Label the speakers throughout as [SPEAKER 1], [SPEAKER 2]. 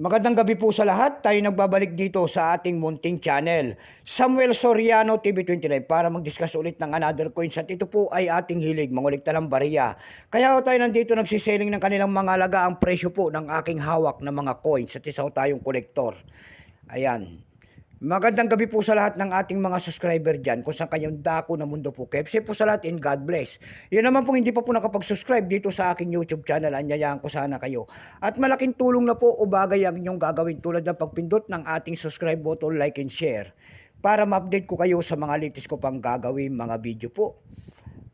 [SPEAKER 1] Magandang gabi po sa lahat. Tayo nagbabalik dito sa ating munting channel, Samuel Soriano TV29, para mag-discuss ulit ng another coins. At ito po ay ating hilig, mangulikta ng bariya. Kaya tayo nandito nagsiselling ng kanilang mga lagaang presyo po ng aking hawak na mga coins. At isa tayong kolektor. Ayan. Magandang gabi po sa lahat ng ating mga subscriber dyan, kung saan kayong dako na mundo po. KFC po sa lahat and God bless. Yun naman po hindi pa po nakapag-subscribe dito sa aking YouTube channel, anyayaan ko sana kayo. At malaking tulong na po o bagay ang inyong gagawin tulad ng pagpindot ng ating subscribe button, like and share, para ma-update ko kayo sa mga latest ko pang gagawin mga video po.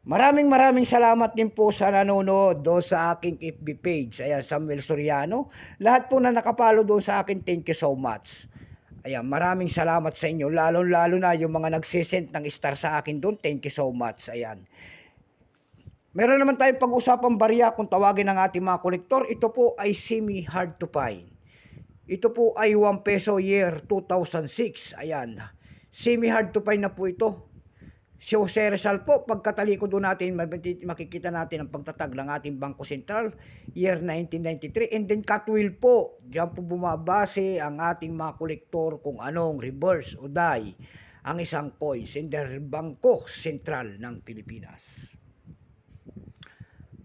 [SPEAKER 1] Maraming salamat din po sa nanonood doon sa aking FB page. Ayan, Samuel Soriano. Lahat po na nakapalo doon sa akin, thank you so much. Ayan, maraming salamat sa inyo. Lalo na yung mga nagsisend ng star sa akin doon. Thank you so much. Ayan. Meron naman tayong pag-usapang barya kung tawagin ng ating mga kolektor. Ito po ay semi-hard to find. Ito po ay 1 peso year 2006. Ayan. Semi-hard to find na po ito. Si Jose Rizal po, pagkatalikod doon natin, makikita natin ang pagtatag ng ating Bangko Sentral, year 1993. And then Catwheel po, diyan po bumabase ang ating mga kolektor kung anong reverse o die ang isang coins in the Bangko Sentral ng Pilipinas.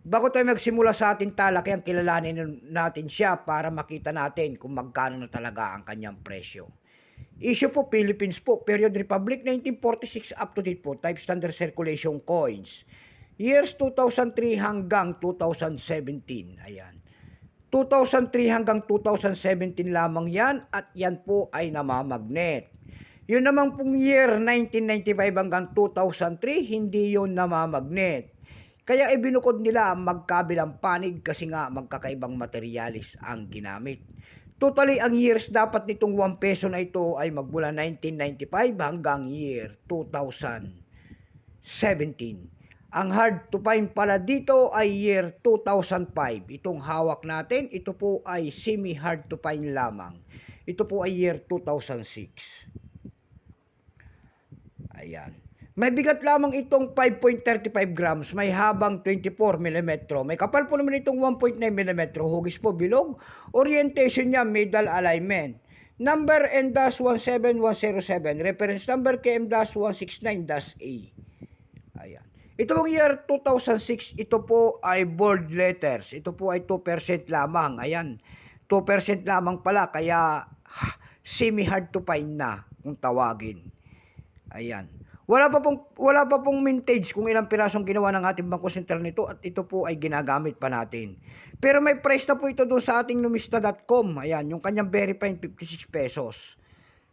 [SPEAKER 1] Bago tayo magsimula sa ating talakayan, kilalanin natin siya para makita natin kung magkano na talaga ang kanyang presyo. Issue po, Philippines po, period Republic, 1946 up to date po, type standard circulation coins. Years 2003 hanggang 2017, ayan. 2003 hanggang 2017 lamang yan, at yan po ay namamagnet. Yun naman pong year 1995 hanggang 2003, hindi yun namamagnet. Kaya ibinukod nila magkabilang panig kasi nga magkakaibang materialis ang ginamit. Totally, ang years dapat nitong 1 peso na ito ay magmula 1995 hanggang year 2017. Ang hard to find pala dito ay year 2005. Itong hawak natin, ito po ay semi-hard to find lamang. Ito po ay year 2006. Ayan. May bigat lamang itong 5.35 grams, may habang 24 mm. May kapal po naman itong 1.9 mm, hugis po bilog. Orientation niya, middle alignment. Number N-17107, reference number KM-169-A. Ayan. Ito pong year 2006, ito po ay bold letters. Ito po ay 2% lamang. Ayan, 2% lamang pala, kaya semi-hard to find na kung tawagin. Ayan. Wala pa pong mintage kung ilang pirasong ginawa ng ating Bangko Sentral nito, at ito po ay ginagamit pa natin. Pero may price na po ito doon sa ating numista.com. Ayan, yung kanyang verifying 56 pesos.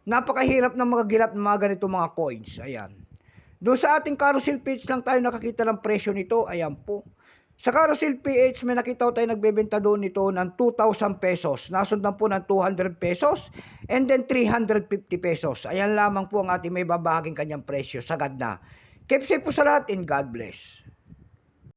[SPEAKER 1] Napakahirap na magagilap ng mga ganito mga coins. Ayan. Doon sa ating carousel page lang tayo nakakita ng presyo nito. Ayan po. Sa carousel PH, may nakita tayo nagbebenta doon nito ng 2,000 pesos. Nasundan po ng 200 pesos and then 350 pesos. Ayan lamang po ang ating may babahaging kanyang presyo. Sagad na. Keep safe po sa lahat and God bless.